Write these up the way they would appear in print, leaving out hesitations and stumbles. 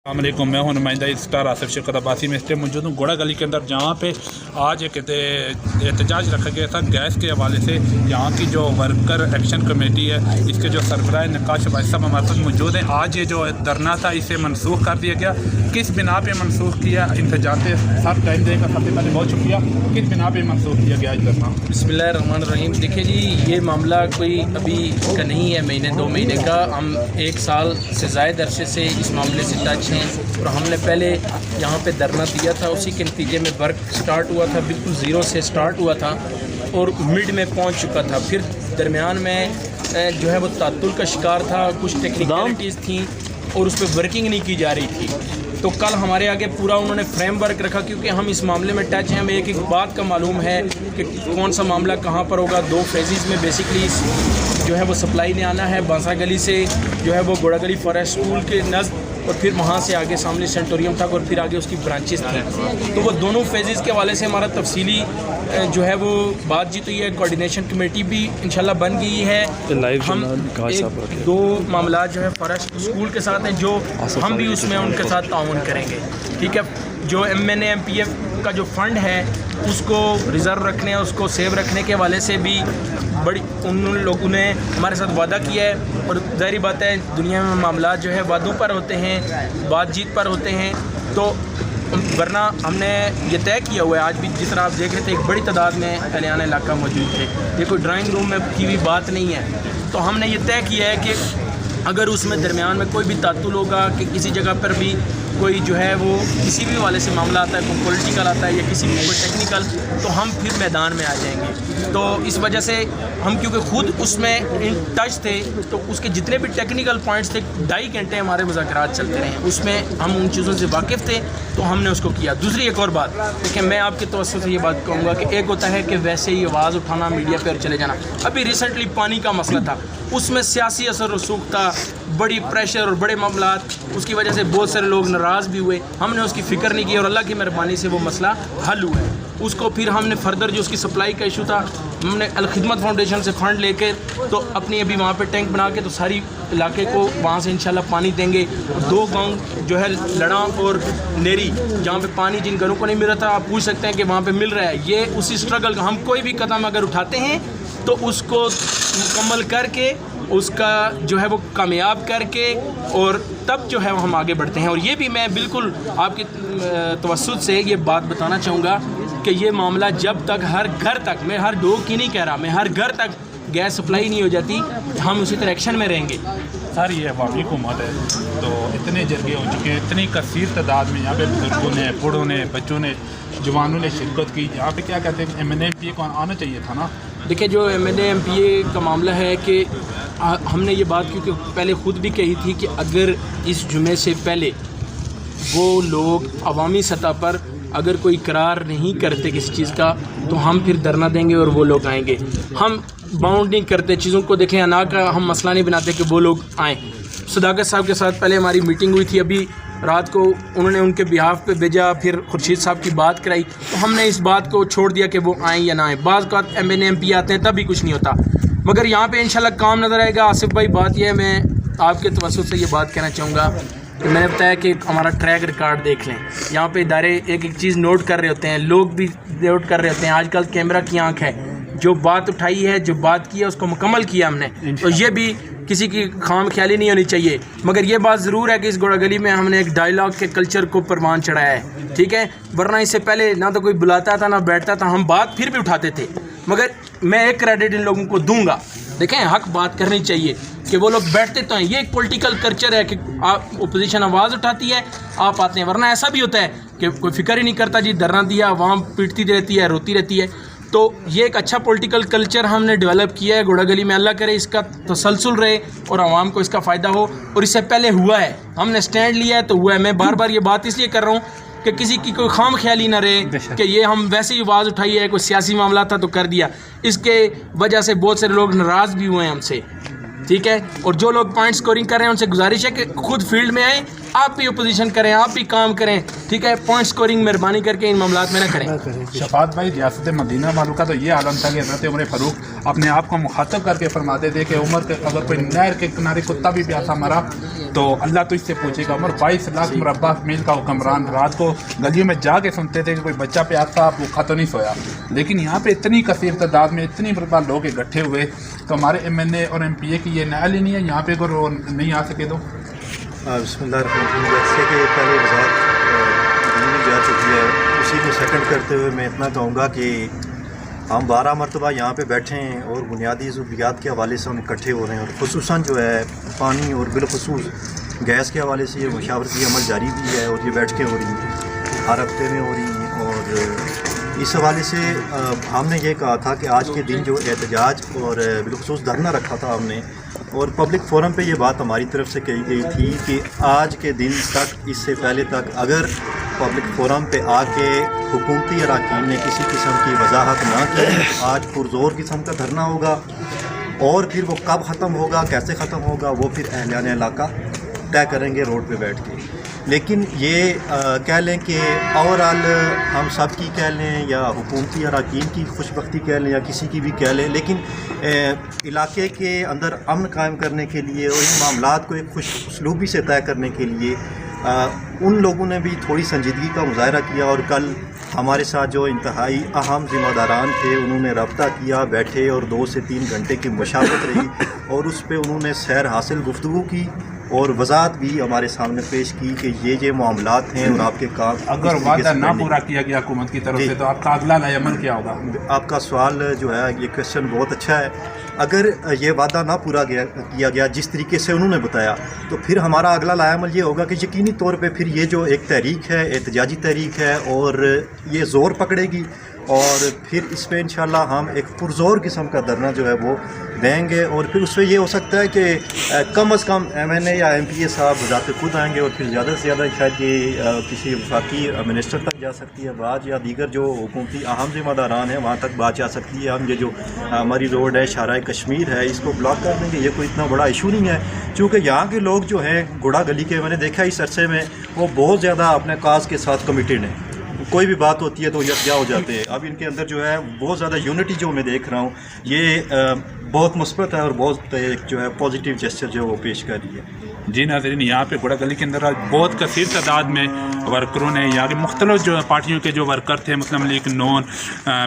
अस्सलामुअलैकुम, मैं हूं नुमाइंदा स्टार आसिफ शौकत अब्बासी में इस टाइम मौजूद हूँ घोड़ा गली के अंदर, जहाँ पे आज एक एहतजाज रखा गया था गैस के हवाले से। यहाँ की जो वर्कर एक्शन कमेटी है, इसके जो सरबराह नक्काश भाई साहब हमारे साथ मौजूद हैं। आज ये जो धरना था इसे मनसूख कर दिया गया। किस बिना पे मनसूख किया, इंतजाज सब टाइम देगा। सबसे पहले बहुत शुक्रिया। किस बिना पे मनसूख किया गया आज धरना? बिस्मिल्लाहिर्रहमानिर्रहीम। देखिए जी, ये मामला कोई अभी का नहीं है, महीने दो महीने का। हम 1 साल से ज़ायद अरसे से इस मामले से टच हैं और हमने पहले यहाँ पे धरना दिया था। उसी के नतीजे में वर्क स्टार्ट हुआ था, बिल्कुल ज़ीरो से स्टार्ट हुआ था और मिड में पहुँच चुका था। फिर दरमियान में जो है वो तातुल का शिकार था, कुछ टेक्निकलिटीज़ थी और उस पर वर्किंग नहीं की जा रही थी। तो कल हमारे आगे पूरा उन्होंने फ्रेमवर्क रखा, क्योंकि हम इस मामले में टच हैं। हमें एक बात का मालूम है कि कौन सा मामला कहाँ पर होगा। 2 फेजेस में बेसिकली जो है वो सप्लाई ने आना है। बांसा गली से जो है वो घोड़ा गली फॉरेस्ट स्कूल के नज़द और फिर वहाँ से आगे सामने सेंटोरियम तक और फिर आगे उसकी ब्रांचेस थी। तो वो दोनों फेजेस के हवाले से हमारा तफसीली जो है वो बातचीत हुई है। कोऑर्डिनेशन कमेटी भी इंशाल्लाह बन गई है। हम 2 मामला जो है फॉरेस्ट स्कूल के साथ हैं, जो हम भी उसमें उनके साथ ताउन करेंगे। ठीक है, जो MNA-MPF का जो फंड है उसको रिज़र्व रखने, उसको सेव रखने के हवाले से भी बड़ी उन लोगों ने हमारे साथ वादा किया है। और ज़ाहिर बात है, दुनिया में मामला जो है वादों पर होते हैं, बातचीत पर होते हैं। तो वरना हमने ये तय किया हुआ है। आज भी जिस तरह आप देख रहे थे, एक बड़ी तादाद में अहलियान इलाका मौजूद थे। ये कोई ड्राइंग रूम में की हुई बात नहीं है। तो हमने ये तय किया है कि अगर उसमें दरमियान में कोई भी तातुल होगा कि किसी जगह पर भी कोई जो है वो किसी भी वाले से मामला आता है, कोई पॉलिटिकल आता है या किसी भी कोई टेक्निकल, तो हम फिर मैदान में आ जाएंगे। तो इस वजह से हम क्योंकि ख़ुद उसमें इन टच थे, तो उसके जितने भी टेक्निकल पॉइंट्स थे 2.5 घंटे हमारे मुज़ाकरात चलते रहे। उसमें हम उन चीज़ों से वाकिफ़ थे, तो हमने उसको किया। दूसरी एक और बात देखिए, मैं आपके तवज्जो से ये बात कहूँगा कि एक होता है कि वैसे ही आवाज़ उठाना, मीडिया पर चले जाना। अभी रिसेंटली पानी का मसला था, उसमें सियासी असर रसूख था, बड़ी प्रेशर और बड़े मामलात, उसकी वजह से बहुत सारे लोग नाराज़ भी हुए। हमने उसकी फ़िक्र नहीं की और अल्लाह की मेहरबानी से वो मसला हल हुआ है। उसको फिर हमने फर्दर जो उसकी सप्लाई का इशू था, हमने अल खिदमत फाउंडेशन से फ़ंड लेके तो अपनी अभी वहाँ पे टैंक बना के तो सारी इलाके को वहाँ से इंशाल्लाह पानी देंगे। 2 गांव जो है लड़ा और नेरी, जहाँ पे पानी जिन घरों को नहीं मिल रहा था, आप पूछ सकते हैं कि वहाँ पे मिल रहा है। ये उसी स्ट्रगल का, हम कोई भी कदम अगर उठाते हैं तो उसको मुकम्मल करके, उसका जो है वो कामयाब करके और तब जो है वो हम आगे बढ़ते हैं। और ये भी मैं बिल्कुल आपकी तवज्जुह से ये बात बताना चाहूँगा कि ये मामला जब तक हर घर तक, मैं हर डो की नहीं कह रहा, मैं हर घर तक गैस सप्लाई नहीं हो जाती, हम उसी तरह एक्शन में रहेंगे। सर, ये अवामी हुकूमत है, तो इतने जरगे हो चुके हैं, इतनी कसीर तादाद में यहाँ पे बुजुर्गों ने, बूढ़ों ने, बच्चों ने, जवानों ने शिरकत की। यहाँ पे क्या कहते हैं, MNA-MPA को आना चाहिए था ना। देखिए, जो MNA-MPA का मामला है कि हमने ये बात क्योंकि पहले ख़ुद भी कही थी कि अगर इस जुमे से पहले वो लोग अवामी सतह पर अगर कोई करार नहीं करते किसी चीज़ का, तो हम फिर धरना देंगे और वो लोग आएंगे। हम बाउंड नहीं करते चीज़ों को। देखें, अना का हम मसला नहीं बनाते कि वो लोग आएँ। सदाकत साहब के साथ पहले हमारी मीटिंग हुई थी, अभी रात को उन्होंने उनके बिहाफ पे भेजा, फिर खुर्शीद साहब की बात कराई, तो हमने इस बात को छोड़ दिया कि वो आएँ या ना आएँ। बाज़ का MNA-MPA आते हैं तब भी कुछ नहीं होता, मगर यहाँ पे इंशाल्लाह काम नज़र आएगा। आसिफ भाई, बात यह है, मैं आपके तवज्जुह से ये बात कहना चाहूँगा कि मैंने बताया कि हमारा ट्रैक रिकॉर्ड देख लें। यहाँ पे इदारे एक एक चीज़ नोट कर रहे होते हैं, लोग भी नोट कर रहे होते हैं। आजकल कैमरा की आंख है, जो बात उठाई है, जो बात की है, उसको मुकम्मल किया हमने। तो ये भी किसी की खाम ख्याली नहीं होनी चाहिए। मगर ये बात ज़रूर है कि इस घोड़ा गली में हमने एक डायलॉग के कल्चर को परवान चढ़ाया है। ठीक है, वरना इससे पहले ना तो कोई बुलाता था ना बैठता था, हम बात फिर भी उठाते थे। मगर मैं एक क्रेडिट इन लोगों को दूंगा, देखें, हक बात करनी चाहिए कि वो लोग बैठते तो हैं। ये एक पॉलिटिकल कल्चर है कि आप अपोजिशन आवाज़ उठाती है, आप आते हैं। वरना ऐसा भी होता है कि कोई फिक्र ही नहीं करता, जी धरना दिया, आवाम पीटती रहती है, रोती रहती है। तो ये एक अच्छा पॉलिटिकल कल्चर हमने डेवलप किया है घोड़ा गली में। अल्लाह करे इसका तसलसल रहे और आवाम को इसका फ़ायदा हो। और इससे पहले हुआ है, हमने स्टैंड लिया है तो हुआ है। मैं बार बार ये बात इसलिए कर रहा हूँ कि किसी की कोई खाम ख्याली ना रहे कि ये हम वैसे ही आवाज़ उठाई है, कोई सियासी मामला था तो कर दिया। इसके वजह से बहुत सारे लोग नाराज़ भी हुए हैं हमसे। ठीक है, और जो लोग पॉइंट स्कोरिंग कर रहे हैं उनसे गुजारिश है कि खुद फील्ड में आएँ آپ بھی اپوزیشن کریں, آپ بھی کام کریں, ٹھیک ہے. پوائنٹ سکورنگ مہربانی کر کے ان معاملات میں نہ کریں. شفاعت بھائی, ریاست مدینہ والوں کا تو یہ عالم تھا کہ حضرت عمر فاروق اپنے آپ کو مخاطب کر کے فرماتے تھے کہ عمر کے اگر کوئی نہر کے کنارے کتا بھی پیاسا مرا تو اللہ تو اس سے پوچھے گا. عمر 22 لاکھ مربع میل کا حکمران, رات کو گلیوں میں جا کے سنتے تھے کہ کوئی بچہ پیاسا بھوکا تو نہیں سویا. لیکن یہاں پہ اتنی کثیر تعداد میں اتنی مربع لوگ اکٹھے ہوئے تو ہمارے MNA اور MPA کی یہ نیا نہیں ہے یہاں پہ اگر وہ نہیں آ سکے تو. بسم اللہ الرحمن الرحیم. جیسے کہ پہلے وضاحت دی جا چکی ہے, اسی کو سیکنڈ کرتے ہوئے میں اتنا کہوں گا کہ ہم 12 مرتبہ یہاں پہ بیٹھے ہیں اور بنیادی ضروریات کے حوالے سے ہم اکٹھے ہو رہے ہیں, اور خصوصاً جو ہے پانی اور بالخصوص گیس کے حوالے سے یہ مشاورتی عمل جاری بھی ہے, اور یہ بیٹھکیں ہو رہی ہیں ہر ہفتے میں ہو رہی ہیں. اور اس حوالے سے ہم نے یہ کہا تھا کہ آج کے دن جو احتجاج اور بالخصوص دھرنا رکھا تھا ہم نے, اور پبلک فورم پہ یہ بات ہماری طرف سے کہی گئی تھی کہ آج کے دن تک, اس سے پہلے تک اگر پبلک فورم پہ آ کے حکومتی اراکین نے کسی قسم کی وضاحت نہ کی, آج پرزور قسم کا دھرنا ہوگا, اور پھر وہ کب ختم ہوگا, کیسے ختم ہوگا, وہ پھر اہلیان علاقہ طے کریں گے روڈ پہ بیٹھ کے. لیکن یہ کہہ لیں کہ اوورآل ہم سب کی کہہ لیں یا حکومتی اراکین کی خوش بختی کہہ لیں یا کسی کی بھی کہہ لیں, لیکن علاقے کے اندر امن قائم کرنے کے لیے اور ان معاملات کو ایک خوش اسلوبی سے طے کرنے کے لیے ان لوگوں نے بھی تھوڑی سنجیدگی کا مظاہرہ کیا. اور کل ہمارے ساتھ جو انتہائی اہم ذمہ داران تھے انہوں نے رابطہ کیا, بیٹھے اور 2 سے 3 گھنٹے کی مشاورت رہی, اور اس پہ انہوں نے سیر حاصل گفتگو کی اور وضاحت بھی ہمارے سامنے پیش کی کہ یہ معاملات ہیں اور آپ کے کام اگر وعدہ نہ پورا کیا گیا حکومت کی طرف سے تو آپ کا اگلا عمل کیا ہوگا؟ آپ کا سوال جو ہے یہ کویشچن بہت اچھا ہے. اگر یہ وعدہ نہ پورا کیا گیا جس طریقے سے انہوں نے بتایا تو پھر ہمارا اگلا عمل یہ ہوگا کہ یقینی طور پہ پھر یہ جو ایک تحریک ہے, احتجاجی تحریک ہے, اور یہ زور پکڑے گی, اور پھر اس پہ انشاءاللہ ہم ایک پرزور قسم کا دھرنا جو ہے وہ دیں گے. اور پھر اس پہ یہ ہو سکتا ہے کہ کم از کم MNA یا MPA صاحب بذات خود آئیں گے, اور پھر زیادہ سے زیادہ شاید یہ کسی وفاقی منسٹر تک جا سکتی ہے بات, یا دیگر جو حکومتی اہم ذمہ داران ہیں وہاں تک بات جا سکتی ہے. ہم یہ جو ہماری روڈ ہے شاہراہ کشمیر ہے اس کو بلاک کر دیں گے, یہ کوئی اتنا بڑا ایشو نہیں ہے. چونکہ یہاں کے لوگ جو ہیں گھوڑا گلی کے, میں نے دیکھا اس عرصے میں وہ بہت زیادہ اپنے کاز کے ساتھ کمیٹیڈ ہیں, کوئی بھی بات ہوتی ہے تو یکجا ہو جاتے ہیں. اب ان کے اندر جو ہے بہت زیادہ یونٹی جو میں دیکھ رہا ہوں یہ بہت مثبت ہے اور بہت جو ہے پازیٹیو جسچر جو وہ پیش کر رہی ہے. جی ناظرین, یہاں پہ گھوڑا گلی کے اندر بہت کثیر تعداد میں ورکروں نے, یہاں کی مختلف جو پارٹیوں کے جو ورکر تھے, مسلم لیگ نون,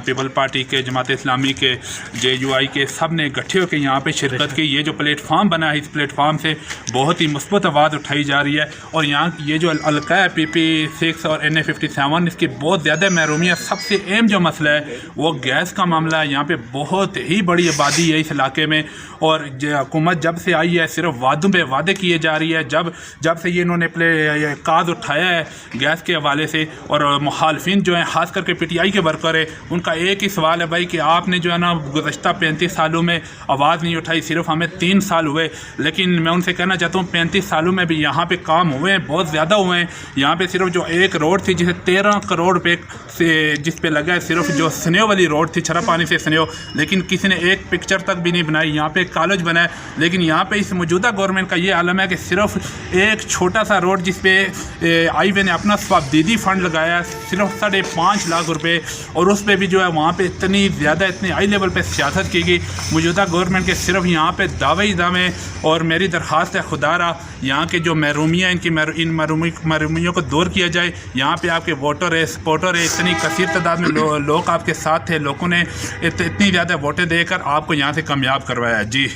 پیپل پارٹی کے, جماعت اسلامی کے, JUI کے, سب نے اکٹھے ہو کے یہاں پہ شرکت کی. یہ جو پلیٹ فارم بنا ہے اس پلیٹ فارم سے بہت ہی مثبت آواز اٹھائی جا رہی ہے. اور یہاں یہ جو القاع ہے PP6 اور NA57 اس کی بہت زیادہ محرومی ہے. سب سے اہم جو مسئلہ ہے وہ گیس کا معاملہ ہے. یہاں پہ بہت ہی بڑی آبادی ہے اس علاقے میں, اور حکومت جب سے آئی ہے صرف وعدوں پہ وعدے کیے جا رہی ہے. جب سے یہ انہوں نے کاز اٹھایا ہے گیس کے حوالے سے, اور مخالفین جو ہیں خاص کر کے PTI کے ورکر ہیں ان کا ایک ہی سوال ہے بھائی کہ آپ نے جو ہے نا گزشتہ 35 سالوں میں آواز نہیں اٹھائی, صرف ہمیں 3 سال ہوئے. لیکن میں ان سے کہنا چاہتا ہوں 35 سالوں میں بھی یہاں پہ کام ہوئے ہیں, بہت زیادہ ہوئے ہیں. یہاں پہ صرف جو ایک روڈ تھی جسے 13 کروڑ روپے سے جس پہ لگا ہے, صرف جو سنیو والی روڈ تھی چھرا پانی سے سنیو, لیکن کسی نے ایک پکچر تک بھی نہیں بنائی. یہاں پہ ایک کالج بنا ہے, لیکن یہاں پہ اس موجودہ گورنمنٹ کا یہ عالم ہے کہ صرف ایک چھوٹا سا روڈ جس پہ آئی وے نے اپنا سوابدیدی فنڈ لگایا صرف 5.5 لاکھ روپے, اور اس پہ بھی جو ہے وہاں پہ اتنی زیادہ اتنی ہائی لیول پہ سیاست کی گئی موجودہ گورنمنٹ کے. صرف یہاں پہ دعوے ہی دعوے, اور میری درخواست ہے خدا را یہاں کے جو محرومیاں ان محرومیوں کو دور کیا جائے. یہاں پہ آپ کے ووٹر ہے, سپورٹر ہے, اتنی کثیر تعداد میں لوگ آپ کے ساتھ تھے, لوگوں نے اتنی زیادہ ووٹیں دے کر آپ کو یہاں سے کامیاب کروایا. جی